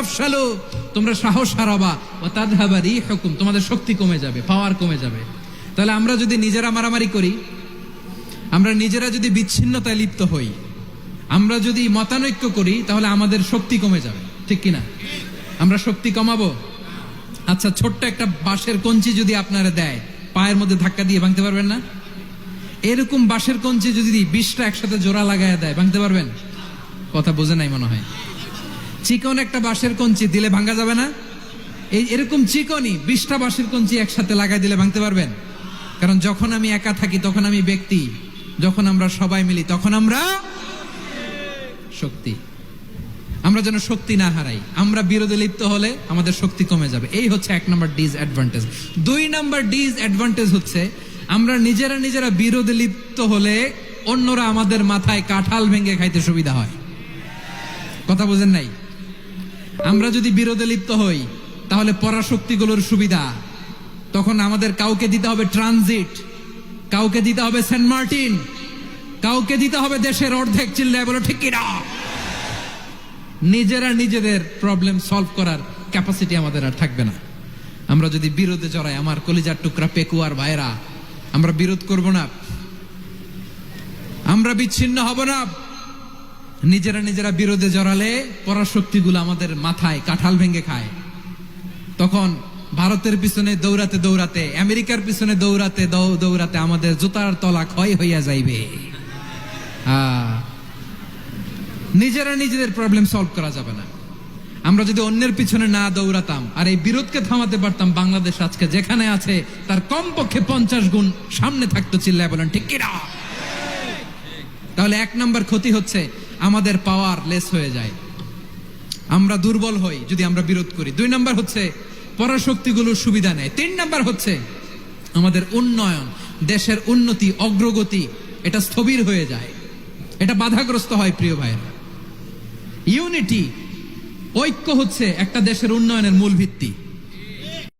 তাফশালু, তোমরা সাহস হারাবা, ওয়া তাযহাবা রিহুকুম, তোমাদের শক্তি কমে যাবে, পাওয়ার কমে যাবে। তাহলে আমরা যদি নিজেরা মারামারি করি, আমরা নিজেরা যদি বিচ্ছিন্নতায় লিপ্ত হই, আমরা যদি মতানৈক্য করি, তাহলে আমাদের শক্তি কমে যাবে, ঠিক কিনা? আমরা শক্তি কমাবো? আচ্ছা, ছোট্ট একটা বাঁশের কঞ্চি যদি আপনারা দেয়, পায়ের মধ্যে ধাক্কা দিয়ে ভাঙতে পারবেন না? এরকম বাঁশের কঞ্চি যদি 20টা একসাথে জোড়া লাগায় দেয়, ভাঙতে পারবেন? কথা বোঝে নাই মনে হয়। চিকন একটা বাঁশের কঞ্চি দিলে ভাঙা যাবে না? এরকম চিকনই 20টা বাঁশের কঞ্চি একসাথে লাগাই দিলে ভাঙতে পারবেন? কারণ যখন আমি একা থাকি তখন আমি ব্যক্তি, যখন আমরা সবাই মিলি তখন আমরা শক্তি। আমরা যেন শক্তি না হারাই। আমরা বিরোধে লিপ্ত হলে আমাদের শক্তি কমে যাবে। এই হচ্ছে 1 নম্বর ডিসঅ্যাডভান্টেজ। 2 নম্বর ডিসঅ্যাডভান্টেজ হচ্ছে আমরা নিজেরা বিরোধে লিপ্ত হলে অন্যরা আমাদের মাথায় কাঁঠাল ভেঙে খাইতে সুবিধা হয়। কথা বোঝেন নাই? আমরা যদি বিরোধে লিপ্ত হই তাহলে পরাশক্তিগুলোর সুবিধা, তখন আমাদের কাউকে দিতে হবে ট্রানজিট, কাউকে দিতে হবে সেন্ট মার্টিন, কাউকে দিতে হবে দেশের অর্ধেক। চিল্লায় বলো ঠিক কিনা? নিজেরা নিজেদের প্রবলেম সলভ করার ক্যাপাসিটি আমাদের আর থাকবে না। আমরা যদি বিরোধে জড়াই, আমার কলিজার টুকরা পেকুয়ার ভাইরা, আমরা বিরোধ করব না, আমরা বিচ্ছিন্ন হব না। নিজেরা বিরোধে জড়ালে পরাশক্তিগুলো আমাদের মাথায় কাঁঠাল ভেঙে খায়। তখন ভারতের পিছনে দৌড়াতে দৌড়াতে, আমেরিকার পিছনে দৌড়াতে দৌড়াতে আমাদের জুতার তলা ক্ষয় হইয়া যাইবে। নিজেরা নিজেদের প্রবলেম সলভ করা যাবে না। আমরা যদি অন্যের পিছনে না দৌড়াতাম আর এই বিরোধকে থামাতে পারতাম, বাংলাদেশ আজকে যেখানে আছে তার কমপক্ষে 50 গুণ সামনে থাকতো। চিল্লায় বলেন ঠিক কিনা? তাহলে 1 নম্বর ক্ষতি হচ্ছে আমাদের পাওয়ার লেস হয়ে যায়, আমরা দুর্বল হই যদি আমরা বিরোধ করি। 2 নম্বর হচ্ছে পরাশক্তিগুলোর সুবিধা নেয়। 3 নম্বর হচ্ছে আমাদের উন্নয়ন, দেশের উন্নতি, অগ্রগতি, এটা স্থবির হয়ে যায়, এটা বাধাগ্রস্ত হয়। প্রিয় ভাইয়েরা, ইউনিটি, ঐক্য হচ্ছে একটা দেশের উন্নয়নের মূল ভিত্তি।